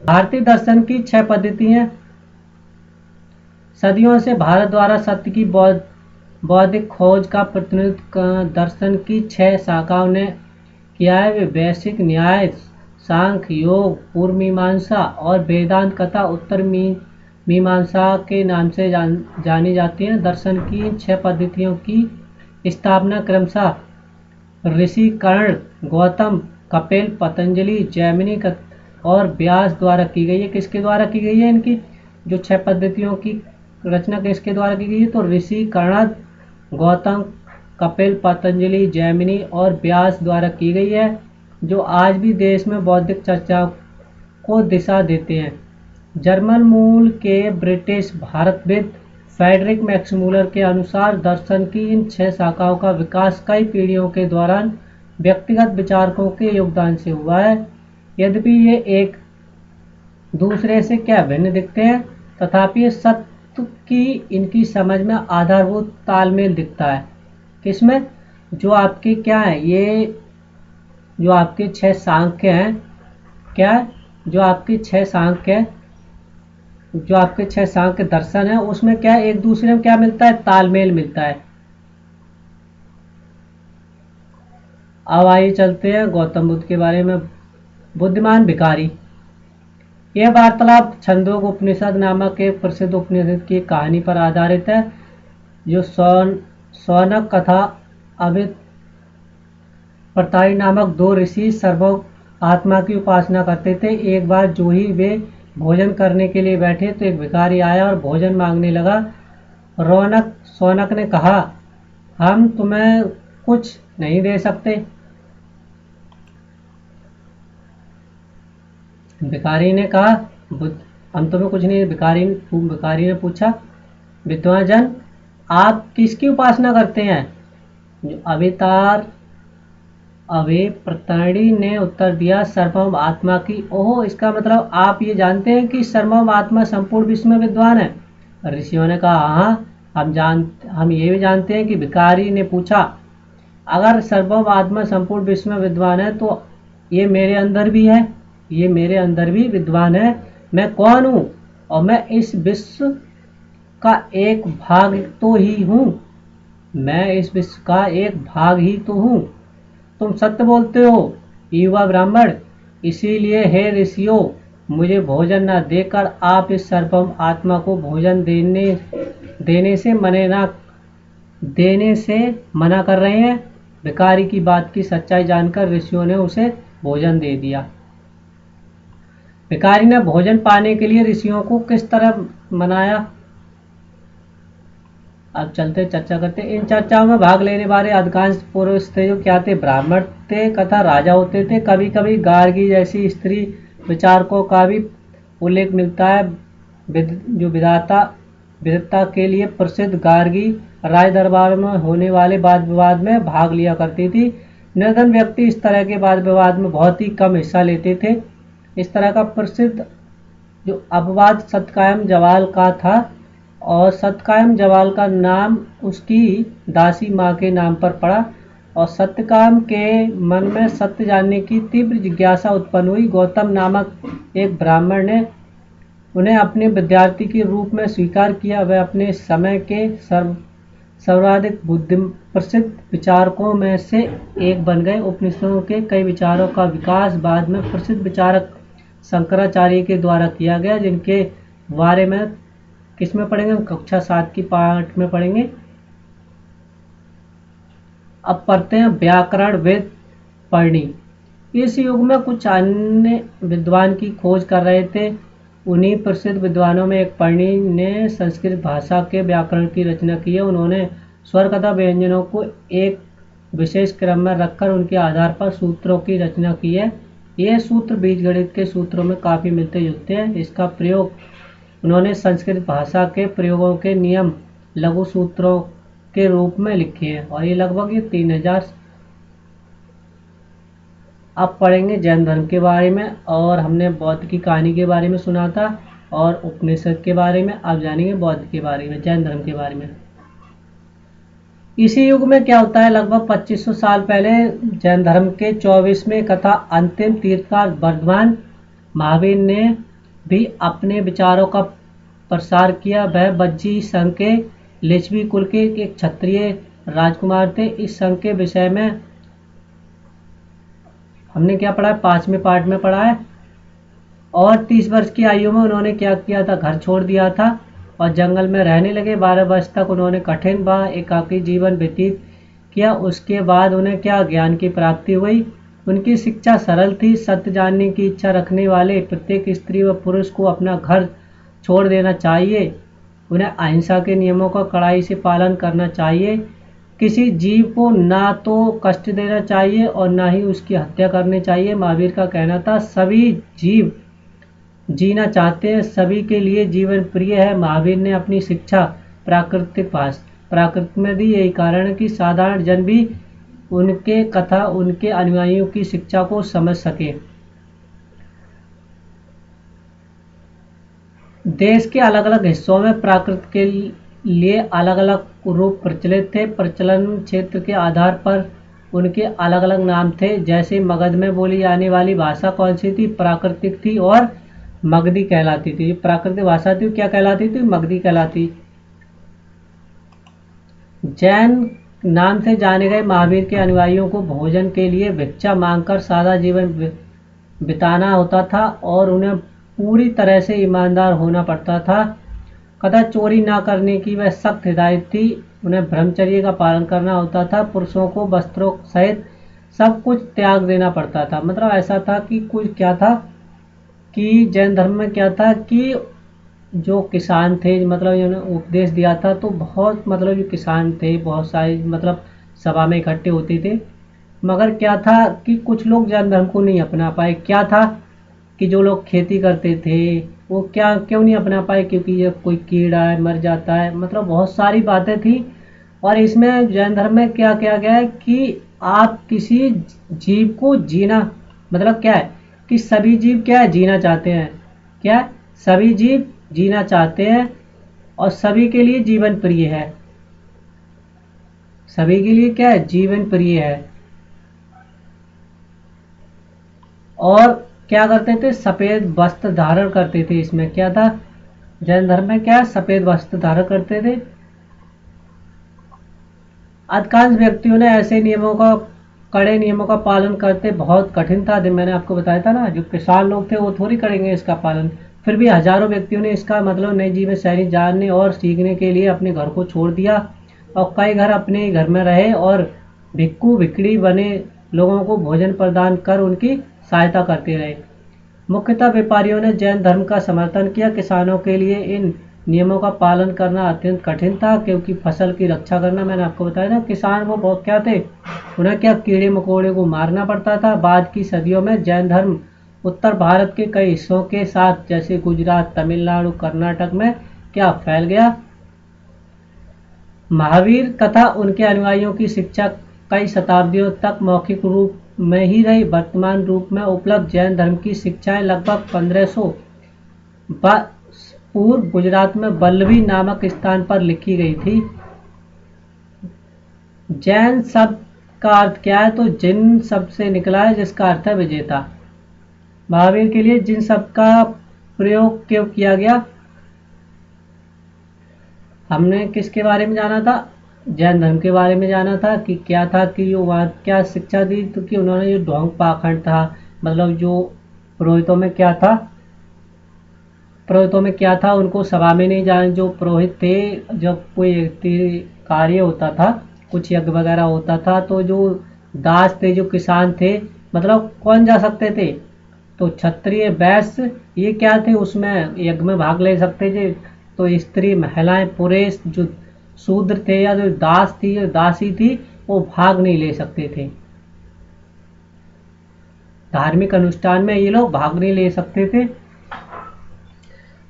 [SPEAKER 1] भारतीय दर्शन की 6 पद्धतियां। सदियों से भारत द्वारा सत्य की बौद्धिक खोज का प्रतिनिधित्व दर्शन की 6 शाखाओं ने किया है। वे वैश्विक न्याय, सांख्य, योग, पूर्व मीमांसा और वेदांत कथा उत्तर मीमांसा के नाम से जानी जाती हैं। दर्शन की इन 6 पद्धतियों की स्थापना क्रमशः ऋषि कर्ण, गौतम, कपिल, पतंजलि, जैमिनी और व्यास द्वारा की गई है। किसके द्वारा की गई है? इनकी जो 6 पद्धतियों की रचना किसके द्वारा की गई है? तो ऋषि कर्ण, गौतम, कपिल, पतंजलि, जैमिनी और व्यास द्वारा की गई है, जो आज भी देश में बौद्धिक चर्चा को दिशा देते हैं। जर्मन मूल के ब्रिटिश भारतविद फ्रेडरिक मैक्समूलर के अनुसार दर्शन की इन 6 शाखाओं का विकास कई पीढ़ियों के दौरान व्यक्तिगत विचारकों के योगदान से हुआ है। यद्यपि ये एक दूसरे से क्या भिन्न दिखते हैं, तथापि सत्य की इनकी समझ में आधारभूत तालमेल दिखता है। किसमें? जो आपके क्या है, ये जो आपके 6 सांख्य हैं, क्या है? जो आपके 6 सांख्य है, जो आपके 6 सांख्य दर्शन है, उसमें क्या है? एक दूसरे में क्या मिलता है? तालमेल मिलता है। अब आइए चलते हैं गौतम बुद्ध के बारे में। बुद्धिमान भिखारी। यह वार्तालाप छंदोग उपनिषद नामक एक प्रसिद्ध उपनिषद की कहानी पर आधारित है, जो सौनक कथा अभित प्रताई नामक 2 ऋषि सर्वभौम आत्मा की उपासना करते थे। एक बार जो ही वे भोजन करने के लिए बैठे तो एक भिखारी आया और भोजन मांगने लगा। सौनक ने कहा, हम तुम्हें कुछ नहीं दे सकते। भिखारी ने कहा, हम तुम्हें कुछ नहीं। भिखारी ने पूछा, विद्वान जन, आप किसकी उपासना करते हैं? जो अवे प्रताड़ी ने उत्तर दिया, सर्वभौम आत्मा की। ओहो, इसका मतलब आप ये जानते हैं कि सर्वभौम आत्मा संपूर्ण विश्व में विद्वान है? ऋषियों ने कहा, हाँ, हम ये भी जानते हैं कि भिखारी ने पूछा, अगर सर्वम आत्मा संपूर्ण विश्व में विद्वान है तो ये मेरे अंदर भी है, ये मेरे अंदर भी विद्वान है। मैं कौन हूँ? और मैं इस विश्व का एक भाग तो ही हूँ, मैं इस विश्व का एक भाग ही तो हूँ। तुम सत्य बोलते हो युवा ब्राह्मण, इसीलिए हे ऋषियों, मुझे भोजन न देकर आप इस सर्वम आत्मा को भोजन देने से मना कर रहे हैं। भिखारी की बात की सच्चाई जानकर ऋषियों ने उसे भोजन दे दिया। भिखारी ने भोजन पाने के लिए ऋषियों को किस तरह मनाया? अब चलते चर्चा करते। इन चर्चाओं में भाग लेने वाले अधिकांश पुरुष थे जो क्या थे? ब्राह्मण थे तथा राजा होते थे। कभी कभी गार्गी जैसी स्त्री विचारकों का भी उल्लेख मिलता है, जो विद्वता के लिए प्रसिद्ध। गार्गी राज दरबार में होने वाले वाद विवाद में भाग लिया करती थी। निर्धन व्यक्ति इस तरह के वाद विवाद में बहुत ही कम हिस्सा लेते थे। इस तरह का प्रसिद्ध जो अपवाद सत्यकाम जवाल का था, और सत्यकाम जवाल का नाम उसकी दासी माँ के नाम पर पड़ा, और सत्यकाम के मन में सत्य जानने की तीव्र जिज्ञासा उत्पन्न हुई। गौतम नामक एक ब्राह्मण ने उन्हें अपने विद्यार्थी के रूप में स्वीकार किया। वह अपने समय के सर्वाधिक प्रसिद्ध विचारकों में से एक बन गए। उपनिषदों के कई विचारों का विकास बाद में प्रसिद्ध विचारक शंकराचार्य के द्वारा किया गया, जिनके बारे में किस में पढ़ेंगे? हम कक्षा 7 की पाठ में पढ़ेंगे। अब पढ़ते हैं व्याकरण वेद पढ़नी। इस युग में कुछ अन्य विद्वान की खोज कर रहे थे। उन्हीं प्रसिद्ध विद्वानों में एक पढ़नी ने संस्कृत भाषा के व्याकरण की रचना की है। उन्होंने स्वर तथा व्यंजनों को एक विशेष क्रम में रखकर उनके आधार पर सूत्रों की रचना की है। ये सूत्र बीजगणित के सूत्रों में काफ़ी मिलते जुलते हैं। इसका प्रयोग उन्होंने संस्कृत भाषा के प्रयोगों के नियम लघु सूत्रों के रूप में लिखे हैं, और ये लगभग 3000। अब पढ़ेंगे जैन धर्म के बारे में, और हमने बौद्ध की कहानी के बारे में सुना था और उपनिषद के बारे में। अब जानेंगे बौद्ध के बारे में, जैन धर्म के बारे में। इसी युग में क्या होता है, लगभग 2500 साल पहले जैन धर्म के 24वें तथा अंतिम तीर्थकार वर्धमान महावीर ने भी अपने विचारों का प्रसार किया। वह बज्जी संघ के लिच्छवी कुल के एक क्षत्रिय राजकुमार थे। इस संघ के विषय में हमने क्या पढ़ा है? 5वें पाठ में पढ़ा है। और 30 वर्ष की आयु में उन्होंने क्या किया था? घर छोड़ दिया था और जंगल में रहने लगे। 12 वर्ष तक उन्होंने कठिन व एकाकी जीवन व्यतीत किया। उसके बाद उन्हें क्या ज्ञान की प्राप्ति हुई। उनकी शिक्षा सरल थी। सत्य जानने की इच्छा रखने वाले प्रत्येक स्त्री व पुरुष को अपना घर छोड़ देना चाहिए। उन्हें अहिंसा के नियमों का कड़ाई से पालन करना चाहिए। किसी जीव को ना तो कष्ट देना चाहिए और ना ही उसकी हत्या करनी चाहिए। महावीर का कहना था, सभी जीव जीना चाहते हैं, सभी के लिए जीवन प्रिय है। महावीर ने अपनी शिक्षा प्राकृत में दी। यही कारण है कि साधारण जन भी उनके कथा उनके अनुयायियों की शिक्षा को समझ सके। देश के अलग अलग हिस्सों में प्राकृत के लिए अलग अलग रूप प्रचलित थे। प्रचलन क्षेत्र के आधार पर उनके अलग अलग नाम थे। जैसे मगध में बोली जाने वाली भाषा कौन सी थी? प्राकृतिक थी और मगधी कहलाती थी। प्राकृतिक भाषा थी क्या कहलाती थी? मगधी कहलाती। जैन नाम से जाने गए महावीर के अनुयायियों को भोजन के लिए भिक्षा मांगकर सादा जीवन बिताना होता था और उन्हें पूरी तरह से ईमानदार होना पड़ता था। कदा चोरी ना करने की वह सख्त हिदायत थी। उन्हें ब्रह्मचर्य का पालन करना होता था। पुरुषों को वस्त्रों सहित सब कुछ त्याग देना पड़ता था। मतलब ऐसा था कि कुछ क्या था कि जैन धर्म में क्या था कि जो किसान थे, मतलब इन्होंने उपदेश दिया था, तो बहुत मतलब जो किसान थे बहुत सारे मतलब सभा में इकट्ठे होते थे। मगर क्या था कि कुछ लोग जैन धर्म को नहीं अपना पाए। क्या था कि जो लोग खेती करते थे वो क्या क्यों नहीं अपना पाए? क्योंकि जब कोई कीड़ा है मर जाता है, मतलब बहुत सारी बातें थी। और इसमें जैन धर्म में क्या किया गया है कि आप किसी जीव को जीना, मतलब क्या है कि सभी जीव क्या है? जीना चाहते हैं। क्या? सभी जीव जीना चाहते हैं और सभी के लिए जीवन प्रिय है। सभी के लिए क्या है? जीवन प्रिय है। और क्या करते थे? सफेद वस्त्र धारण करते थे। इसमें क्या था? जैन धर्म में क्या है? सफेद वस्त्र धारण करते थे। अधिकांश व्यक्तियों ने ऐसे नियमों का कड़े नियमों का पालन करते बहुत कठिन था। मैंने आपको बताया था ना, जो किसान लोग थे वो थोड़ी करेंगे इसका पालन। फिर भी हजारों व्यक्तियों ने इसका मतलब नई जीवन शैली जानने और सीखने के लिए अपने घर को छोड़ दिया और कई घर अपने घर में रहे और भिक्खू भिखड़ी बने लोगों को भोजन प्रदान कर उनकी सहायता करते रहे। मुख्यतः व्यापारियों ने जैन धर्म का समर्थन किया। किसानों के लिए इन नियमों का पालन करना अत्यंत कठिन था, क्योंकि फसल की रक्षा करना, मैंने आपको बताया था, किसान वो बहुत क्या थे, उन्हें क्या कीड़े मकोड़े को मारना पड़ता था। बाद की सदियों में जैन धर्म उत्तर भारत के कई हिस्सों के साथ जैसे गुजरात, तमिलनाडु, कर्नाटक में क्या फैल गया। महावीर कथा उनके अनुयायियों की शिक्षा कई शताब्दियों तक मौखिक रूप में ही रही। वर्तमान रूप में उपलब्ध जैन धर्म की शिक्षाएं लगभग 1500 पूर्व गुजरात में वल्लभी नामक स्थान पर लिखी गई थी। जैन शब्द का अर्थ क्या है? तो जिन शब्द से निकला है, जिसका अर्थ है विजेता। महावीर के लिए जिन शब्द का प्रयोग क्यों किया गया? हमने किसके बारे में जाना था? जैन धर्म के बारे में जाना था कि क्या था, कि जो वहाँ क्या शिक्षा दी, तो कि उन्होंने जो ढोंग पाखंड था, मतलब जो पुरोहितों में क्या था, पुरोहितों में क्या था, उनको सभा में नहीं जाने। जो पुरोहित थे, जब कोई कार्य होता था, कुछ यज्ञ वगैरह होता था, तो जो दास थे, जो किसान थे, मतलब कौन जा सकते थे? तो क्षत्रिय, वैश्य, ये क्या थे, उसमें यज्ञ में भाग ले सकते थे। तो स्त्री, महिलाएं, पुरुष, जो शूद्र थे या जो दास थी या दासी थी, वो भाग नहीं ले सकते थे। धार्मिक अनुष्ठान में ये लोग भाग नहीं ले सकते थे।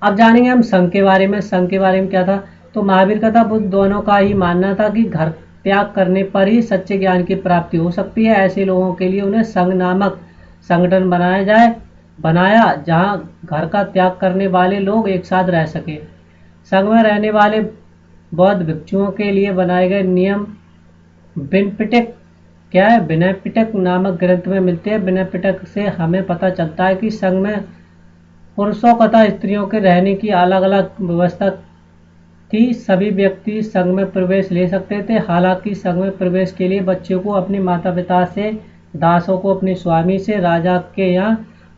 [SPEAKER 1] अब जानेंगे हम संघ के बारे में। संघ के बारे में क्या था? तो महावीर का था, बुद्ध दोनों का ही मानना था कि घर त्याग करने पर ही सच्चे ज्ञान की प्राप्ति हो सकती है। ऐसे लोगों के लिए उन्हें संघ नामक संगठन बनाया जहां घर का त्याग करने वाले लोग एक साथ रह सके। संघ में रहने वाले बौद्ध भिक्षुओं के लिए बनाए गए नियम विनय क्या है? विनय पिटक नामक ग्रंथ में मिलते हैं। विनय पिटक से हमें पता चलता है कि संघ में पुरुषों तथा स्त्रियों के रहने की अलग अलग व्यवस्था थी। सभी व्यक्ति संघ में प्रवेश ले सकते थे। हालांकि संघ में प्रवेश के लिए बच्चों को अपने माता पिता से, दासों को अपने स्वामी से, राजा के यहाँ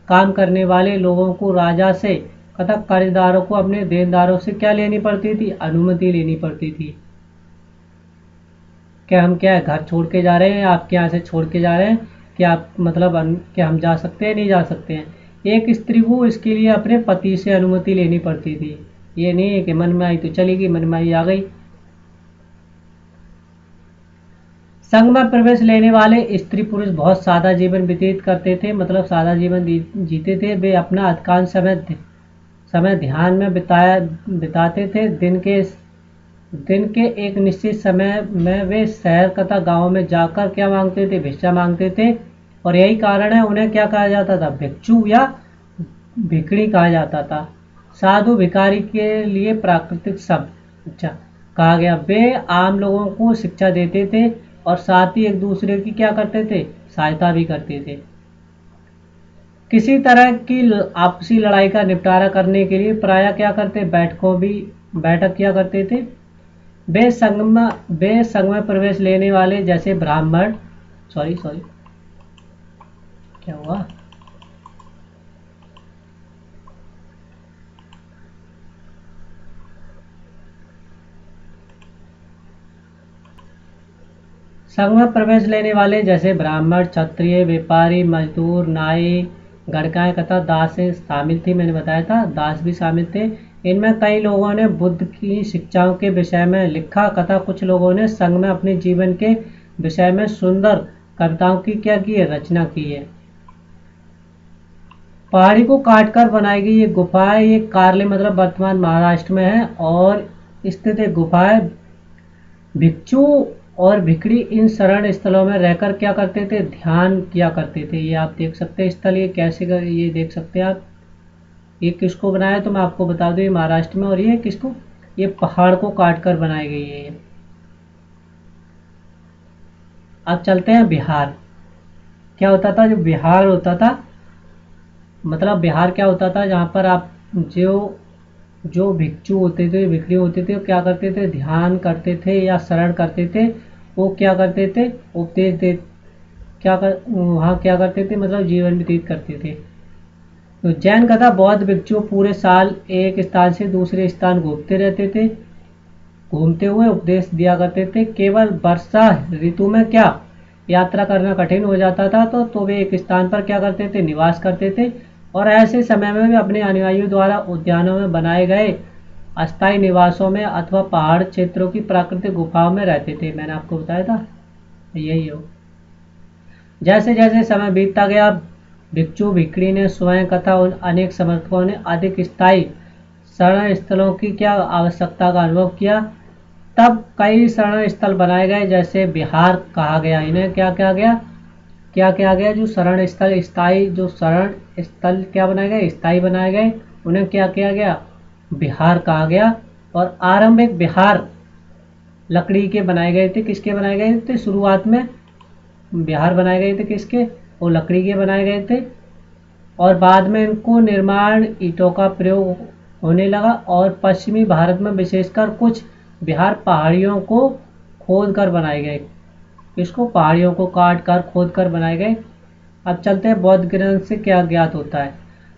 [SPEAKER 1] काम करने वाले लोगों को राजा से तथा कर्जदारों को अपने देनदारों से क्या लेनी पड़ती थी? अनुमति लेनी पड़ती थी। क्या हम क्या है, घर छोड़ के जा रहे हैं, आपके यहाँ से छोड़ के जा रहे हैं, क्या आप मतलब क्या हम जा सकते हैं? नहीं जा सकते हैं। एक स्त्री को इसके लिए अपने पति से अनुमति लेनी पड़ती थी। ये नहीं है कि मन में आई तो चली गई, मन में आई आ गई। संघ में प्रवेश लेने वाले स्त्री पुरुष बहुत सादा जीवन व्यतीत करते थे, मतलब सादा जीवन जीते थे। वे अपना अधिकांश समय ध्यान में बिताते थे। दिन के एक निश्चित समय में वे शहर तथा गांव में जाकर क्या मांगते थे? भिक्षा मांगते थे। और यही कारण है उन्हें क्या कहा जाता था? भिक्षु या भिखड़ी कहा जाता था। साधु भिखारी के लिए प्राकृतिक शब्द अच्छा कहा गया। वे आम लोगों को शिक्षा देते थे और साथ ही एक दूसरे की क्या करते थे? सहायता भी करते थे। किसी तरह की आपसी लड़ाई का निपटारा करने के लिए प्रायः क्या करते? बैठक किया करते थे। वे संघ में प्रवेश लेने वाले जैसे ब्राह्मण सॉरी क्या हुआ? संघ में प्रवेश लेने वाले जैसे ब्राह्मण, क्षत्रिय, व्यापारी, मजदूर, नाई, गणकाएं तथा दास शामिल थी। मैंने बताया था दास भी शामिल थे। इनमें कई लोगों ने बुद्ध की शिक्षाओं के विषय में लिखा तथा कुछ लोगों ने संघ में अपने जीवन के विषय में सुंदर कविताओं की क्या की है? रचना की है। पहाड़ी को काटकर बनाई गई ये गुफा है। ये कार्ले मतलब वर्तमान महाराष्ट्र में है और स्थित एक गुफा है। भिक्षु और भिखड़ी इन शरण स्थलों में रहकर क्या करते थे? ध्यान किया करते थे। ये आप देख सकते हैं स्थल, ये कैसे ये देख सकते हैं आप। ये किसको बनाया तो मैं आपको बता दूं, ये महाराष्ट्र में। और ये किसको? ये पहाड़ को काट कर बनाई गई है ये। अब चलते हैं बिहार। क्या होता था जो बिहार होता था, मतलब बिहार क्या होता था, जहाँ पर आप जो जो भिक्षु होते थे, भिक्षु होते थे, वो क्या करते थे, ध्यान करते थे या शरण करते थे। वो क्या करते थे, उपदेश दे क्या कर वहाँ क्या करते थे, मतलब जीवन व्यतीत करते थे। तो जैन कथा बौद्ध भिक्षु पूरे साल एक स्थान से दूसरे स्थान घूमते रहते थे, घूमते हुए उपदेश दिया करते थे। केवल वर्षा ऋतु में क्या यात्रा करना कठिन हो जाता था, तो वे एक स्थान पर क्या करते थे, निवास करते थे। और ऐसे समय में वे अपने अनुयायियों द्वारा उद्यानों में बनाए गए अस्थायी निवासों में अथवा पहाड़ क्षेत्रों की प्राकृतिक गुफाओं में रहते थे। मैंने आपको बताया था यही हो। जैसे जैसे समय बीतता गया, भिक्षु भिक्षुणी ने स्वयं कथा उन अनेक समर्थकों ने अधिक स्थायी शरण स्थलों की क्या आवश्यकता का अनुभव किया। तब कई शरण स्थल बनाए गए, जैसे बिहार कहा गया। इन्हें क्या कहा गया, क्या किया गया, जो शरण स्थल स्थायी, जो शरण स्थल क्या बनाए गए, स्थायी बनाए गए, उन्हें क्या किया गया, बिहार कहा गया। और आरंभिक बिहार लकड़ी के बनाए गए थे। किसके बनाए गए थे, शुरुआत में बिहार बनाए गए थे किसके, वो लकड़ी के बनाए गए थे। और बाद में इनको निर्माण ईंटों का प्रयोग होने लगा। और पश्चिमी भारत में विशेषकर कुछ बिहार पहाड़ियों को खोद कर बनाए गए। इसको पहाड़ियों को काट कर खोद कर बनाए गए। अब चलते हैं बौद्ध ग्रंथ से क्या ज्ञात होता है।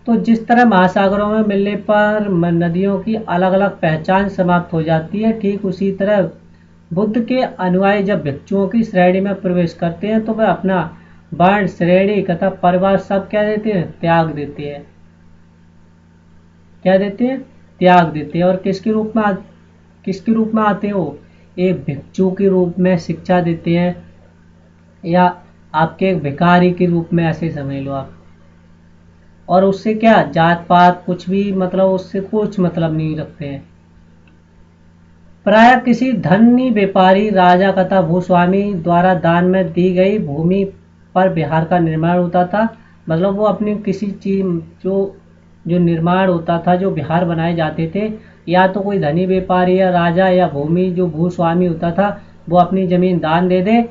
[SPEAKER 1] तो जिस तरह महासागरों में मिलने पर नदियों की अलग अलग पहचान समाप्त हो जाती है, ठीक उसी तरह बुद्ध के अनुयायी जब भिक्षुओं की श्रेणी में प्रवेश करते हैं, तो वह अपना वर्ण, श्रेणी तथा परिवार सब क्या देते हैं, त्याग देते हैं। क्या देते हैं, त्याग देते हैं। और किसके रूप में आते हैं वो, एक भिक्षु के रूप में शिक्षा देते हैं, या आपके एक भिखारी के रूप में, ऐसे समझ लो आप। और उससे क्या जात पात कुछ भी, मतलब उससे कुछ मतलब नहीं रखते हैं। प्राय किसी धनी व्यापारी, राजा तथा भूस्वामी द्वारा दान में दी गई भूमि पर बिहार का निर्माण होता था। मतलब वो अपनी किसी चीज जो निर्माण होता था, जो बिहार बनाए जाते थे, या तो कोई धनी व्यापारी या राजा या भूमि जो भूस्वामी होता था, वो अपनी जमीन दान दे दे,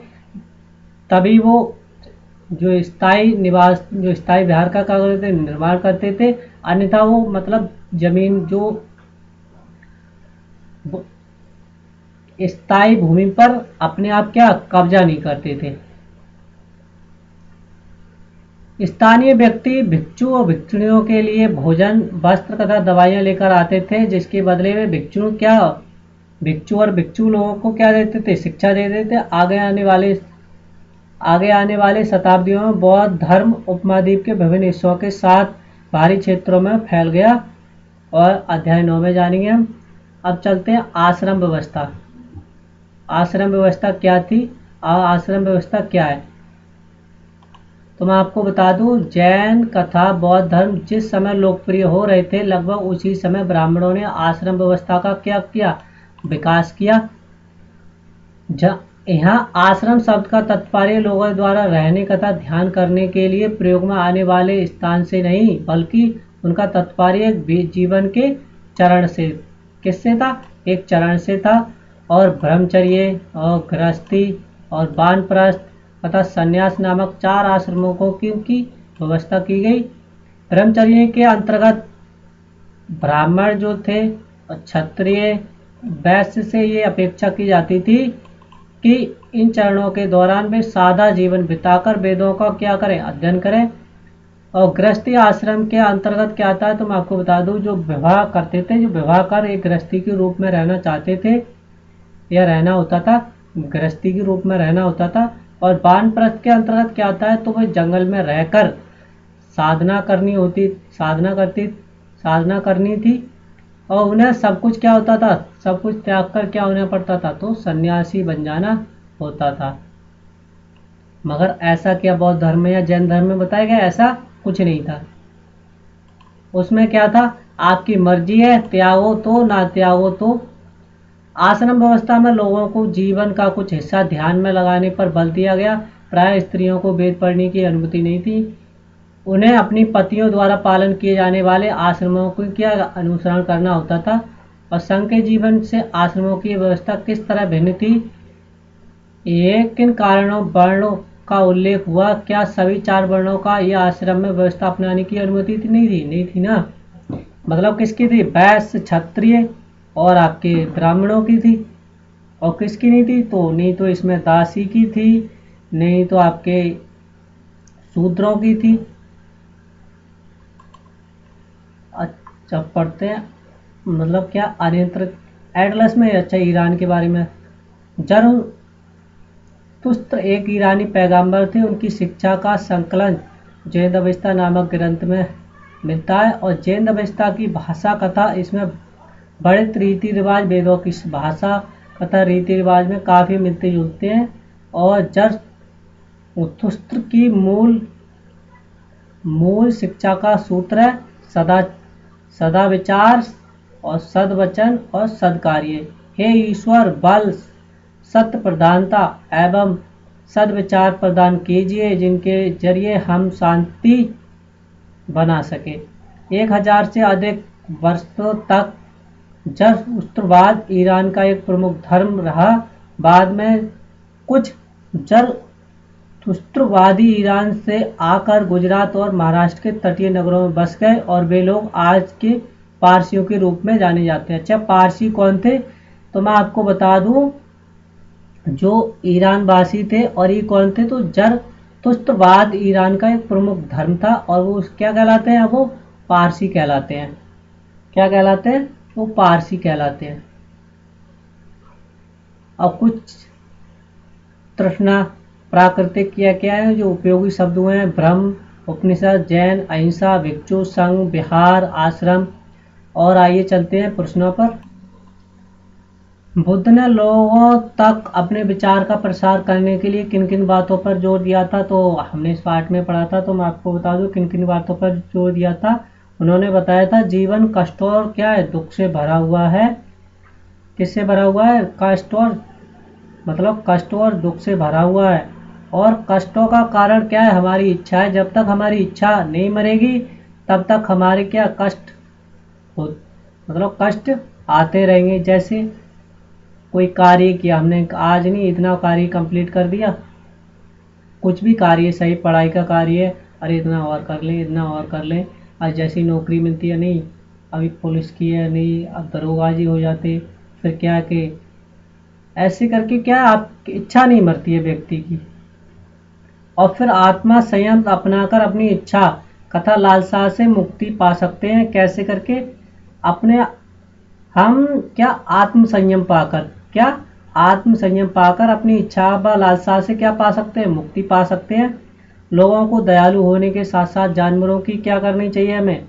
[SPEAKER 1] तभी वो जो स्थायी निवास, जो स्थायी बिहार का क्या करते थे, निर्माण करते थे। अन्यथा वो मतलब जमीन जो स्थायी भूमि पर अपने आप क्या कब्जा नहीं करते थे। स्थानीय व्यक्ति भिक्षु और भिक्षुणियों के लिए भोजन, वस्त्र तथा दवाइयां लेकर आते थे, जिसके बदले में भिक्षु और भिक्षु लोगों को क्या देते थे, शिक्षा देते थे। आगे आने वाले शताब्दियों में बौद्ध धर्म उपमहाद्वीप के विभिन्न हिस्सों के साथ बाहरी क्षेत्रों में फैल गया। और अध्याय 9 में जानेंगे हम। अब चलते हैं आश्रम व्यवस्था। आश्रम व्यवस्था क्या थी, आश्रम व्यवस्था क्या है, तो मैं आपको बता दूं, जैन कथा बौद्ध धर्म जिस समय लोकप्रिय हो रहे थे, लगभग उसी समय ब्राह्मणों ने आश्रम व्यवस्था का क्या किया, विकास किया। यहाँ आश्रम शब्द का तात्पर्य लोगों द्वारा रहने तथा ध्यान करने के लिए प्रयोग में आने वाले स्थान से नहीं, बल्कि उनका तात्पर्य जीवन के चरण से, किससे था, एक चरण से था। और ब्रह्मचर्य और गृहस्थी और वानप्रस्थ तथा संन्यास नामक 4 आश्रमों को की व्यवस्था की गई। ब्रह्मचर्य के अंतर्गत ब्राह्मण जो थे, क्षत्रिय, वैश्य से ये अपेक्षा की जाती थी कि इन चरणों के दौरान वे सादा जीवन बिताकर वेदों का क्या करें, अध्ययन करें। और गृहस्थी आश्रम के अंतर्गत क्या आता है, तो मैं आपको बता दूं, जो विवाह करते थे, जो विवाह कर एक गृहस्थी के रूप में रहना चाहते थे या रहना होता था, गृहस्थी के रूप में रहना होता था। और वानप्रस्थ के अंतर्गत क्या आता है, तो वह जंगल में रहकर साधना करनी थी। और उन्हें सब कुछ क्या होता था, सब कुछ त्याग कर क्या होना पड़ता था, तो सन्यासी बन जाना होता था। मगर ऐसा क्या बौद्ध धर्म में या जैन धर्म में बताया गया, ऐसा कुछ नहीं था। उसमें क्या था, आपकी मर्जी है, त्यागो तो ना त्यागो तो। आश्रम व्यवस्था में लोगों को जीवन का कुछ हिस्सा ध्यान में लगाने पर बल दिया गया। प्राय स्त्रियों को वेद पढ़ने की अनुमति नहीं थी। उन्हें अपनी पतियों द्वारा पालन किए जाने वाले आश्रमों को क्या अनुसरण करना होता था। और संघ के जीवन से आश्रमों की व्यवस्था किस तरह भिन्न थी? ये किन कारणों वर्णों का उल्लेख हुआ? क्या सभी 4 वर्णों का यह आश्रम में व्यवस्था अपनाने की अनुमति थी? नहीं थी ना। मतलब किसकी थी? वैश्य, क्षत्रिय और आपके ब्राह्मणों की थी। और किसकी नहीं थी? तो नहीं तो इसमें दासी की थी, नहीं तो आपके शूद्रों की थी। अच्छा पढ़ते हैं, मतलब क्या अनियंत्रित एटलस में। अच्छा ईरान के बारे में, जरतुस्त्र एक ईरानी पैगंबर थे। उनकी शिक्षा का संकलन जैन अवस्था नामक ग्रंथ में मिलता है। और जैन अवस्था की भाषा कथा इसमें बड़े रीति रिवाज वेदों की भाषा कथा रीति रिवाज में काफ़ी मिलते जुलते हैं। और जरतुस्त्र की मूल शिक्षा का सूत्र है सदा विचार और सद्वचन और सद्कार्य। हे ईश्वर, बल, सत्य प्रधानता एवं सद्विचार प्रदान कीजिए, जिनके जरिए हम शांति बना सके। 1000 से अधिक वर्षों तक जरतुस्त्रवाद ईरान का एक प्रमुख धर्म रहा। बाद में कुछ जरतुस्त्रवादी ईरान से आकर गुजरात और महाराष्ट्र के तटीय नगरों में बस गए और वे लोग आज के पारसियों के रूप में जाने जाते हैं। अच्छा पारसी कौन थे? तो मैं आपको बता दूं, जो ईरान वासी थे। और ये कौन थे? तो जरतुस्त्रवाद ईरान का एक प्रमुख धर्म था और वो क्या कहलाते हैं? वो पारसी कहलाते हैं। क्या कहलाते हैं? वो पारसी कहलाते हैं। और कुछ तृष्णा प्राकृतिक क्या है जो उपयोगी शब्द हुए हैं? ब्रह्म, उपनिषद, जैन, अहिंसा, भिक्षु, संघ, विहार, आश्रम। और आइए चलते हैं प्रश्नों पर। बुद्ध ने लोगों तक अपने विचार का प्रसार करने के लिए किन किन बातों पर जोर दिया था? तो हमने इस पाठ में पढ़ा था, तो मैं आपको बता दूं किन किन बातों पर जोर दिया था। उन्होंने बताया था जीवन कष्ट और क्या है? दुख से भरा हुआ है। किससे भरा हुआ है? कष्ट और मतलब कष्ट और दुख से भरा हुआ है। और कष्टों का कारण क्या है? हमारी इच्छा है। जब तक हमारी इच्छा नहीं मरेगी तब तक हमारे क्या कष्ट मतलब कष्ट आते रहेंगे। जैसे कोई कार्य किया हमने, आज नहीं इतना कार्य कंप्लीट कर दिया, कुछ भी कार्य, सही पढ़ाई का कार्य है, अरे इतना और कर लें, इतना और कर लें। आज जैसी नौकरी मिलती है, नहीं अभी पुलिस की है, नहीं अब दरोगाजी हो जाते, फिर क्या कि ऐसे करके क्या आपकी इच्छा नहीं मरती है व्यक्ति की। और फिर आत्मा संयम अपनाकर अपनी इच्छा कथा लालसा से मुक्ति पा सकते हैं। कैसे करके? अपने हम क्या आत्म संयम पाकर, क्या आत्म संयम पाकर अपनी इच्छा व लालसा से क्या पा सकते हैं? मुक्ति पा सकते हैं। लोगों को दयालु होने के साथ साथ जानवरों की क्या करनी चाहिए? हमें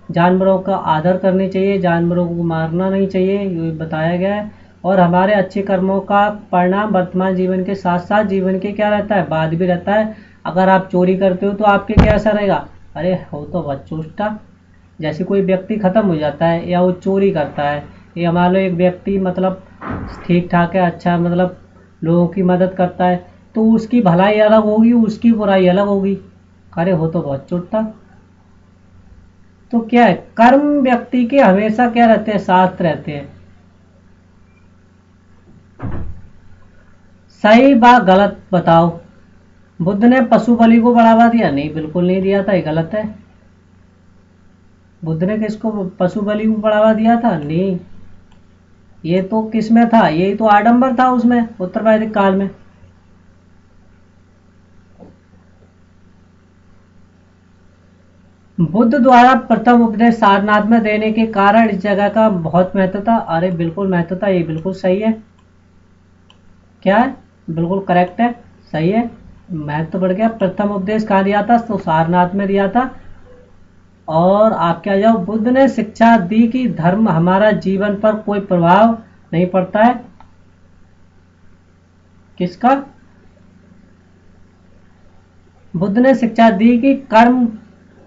[SPEAKER 1] जानवरों का आदर करनी चाहिए, जानवरों को मारना नहीं चाहिए, ये बताया गया है। और हमारे अच्छे कर्मों का परिणाम वर्तमान जीवन के साथ साथ जीवन के क्या रहता है? बाद भी रहता है। अगर आप चोरी करते हो तो आपके क्या असर रहेगा? अरे हो तो बच्चोष्टा। जैसे कोई व्यक्ति खत्म हो जाता है या वो चोरी करता है, या मान लो एक व्यक्ति मतलब ठीक ठाक है, अच्छा मतलब लोगों की मदद करता है, तो उसकी भलाई अलग होगी, उसकी बुराई अलग होगी। अरे हो तो बहुत छूटता। तो क्या है? कर्म व्यक्ति के हमेशा क्या रहते हैं? साथ रहते हैं। सही व गलत बताओ। बुद्ध ने पशु बलि को बढ़ावा दिया? नहीं, बिल्कुल नहीं दिया था, ये गलत है। बुद्ध ने किसको पशु बलि को बढ़ावा दिया था? नहीं, ये तो किसमें था? यही तो आडंबर था उसमें, उत्तर वैदिक काल में। बुद्ध द्वारा प्रथम उपदेश सारनाथ में देने के कारण इस जगह का बहुत महत्व था। अरे बिल्कुल महत्व था, ये बिल्कुल सही है। क्या है? बिल्कुल करेक्ट है, सही है, महत्व बढ़ गया। प्रथम उपदेश कहाँ दिया था? तो सारनाथ में दिया था। और आप क्या जाओ, बुद्ध ने शिक्षा दी कि धर्म हमारा जीवन पर कोई प्रभाव नहीं पड़ता है। किसका? बुद्ध ने शिक्षा दी कि कर्म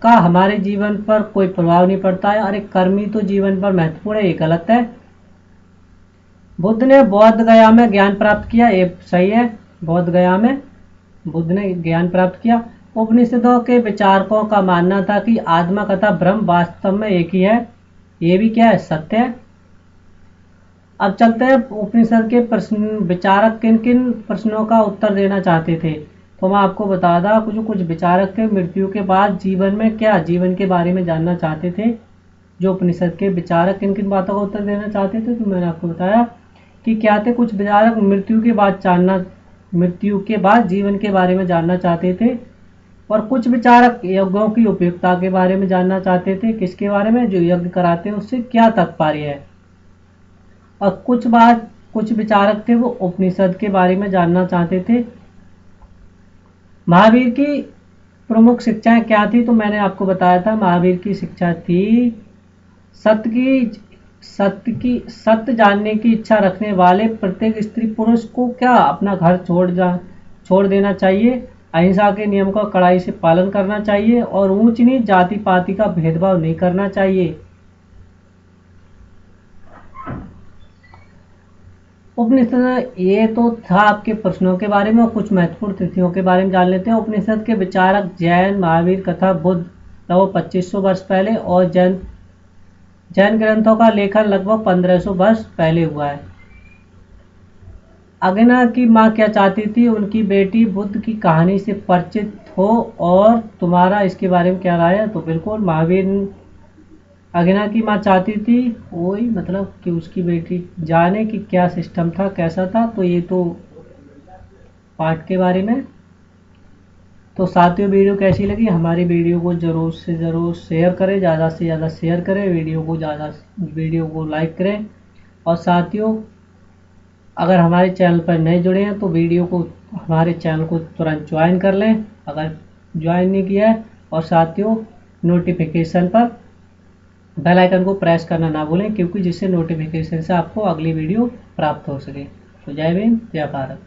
[SPEAKER 1] का हमारे जीवन पर कोई प्रभाव नहीं पड़ता है। अरे कर्म ही तो जीवन पर महत्वपूर्ण है, ये गलत है। बुद्ध ने बौद्ध गया में ज्ञान प्राप्त किया, ये सही है। बौद्ध गया में बुद्ध ने ज्ञान प्राप्त किया। उपनिषदों के विचारकों का मानना था कि आत्मा तथा ब्रह्म वास्तव में एक ही है, ये भी क्या है? सत्य है। अब चलते हैं उपनिषद के प्रश्न, विचारक किन किन प्रश्नों का उत्तर देना चाहते थे। तो मैं आपको बता दा कुछ विचारक थे मृत्यु के बाद जीवन में क्या, जीवन के बारे में जानना चाहते थे। जो उपनिषद के विचारक किन किन बातों का उत्तर देना चाहते थे, तो मैंने आपको बताया कि क्या थे। कुछ विचारक मृत्यु के बाद जीवन के बारे में जानना चाहते थे, और कुछ विचारक यज्ञों की उपयुक्तता के बारे में जानना चाहते थे। किसके बारे में, जो यज्ञ कराते हैं उससे क्या तात्पर्य है। और कुछ विचारक थे वो उपनिषद के बारे में जानना चाहते थे। महावीर की प्रमुख शिक्षाएं क्या थी, तो मैंने आपको बताया था महावीर की शिक्षा थी सत्य जानने की इच्छा रखने वाले प्रत्येक स्त्री पुरुष को क्या अपना घर छोड़ देना चाहिए, अहिंसा के नियम का कड़ाई से पालन करना चाहिए, और ऊंच नीच जाति पाति का भेदभाव नहीं करना चाहिए। उपनिषद, ये तो था आपके प्रश्नों के बारे में, और कुछ महत्वपूर्ण तिथियों के बारे में जान लेते हैं। उपनिषद के विचारक जैन, महावीर तथा बुद्ध लगभग 2500 वर्ष पहले, और जैन ग्रंथों का लेखन लगभग 1500 वर्ष पहले हुआ है। अग्ना की माँ क्या चाहती थी, उनकी बेटी बुद्ध की कहानी से परिचित हो, और तुम्हारा इसके बारे में क्या राय है। तो बिल्कुल महावीर, अग्ना की माँ चाहती थी वही, मतलब कि उसकी बेटी जाने कि क्या सिस्टम था, कैसा था। तो ये तो पाठ के बारे में। तो साथियों, वीडियो कैसी लगी, हमारी वीडियो को ज़रूर से ज़रूर शेयर करें, ज़्यादा से ज़्यादा शेयर करें, वीडियो को लाइक करें। और साथियों, अगर हमारे चैनल पर नए जुड़े हैं तो हमारे चैनल को तुरंत ज्वाइन कर लें अगर ज्वाइन नहीं किया है। और साथियों, नोटिफिकेशन पर बेल आइकन को प्रेस करना ना भूलें, क्योंकि जिससे नोटिफिकेशन से आपको अगली वीडियो प्राप्त हो सके। तो जय हिंद, जय भारत।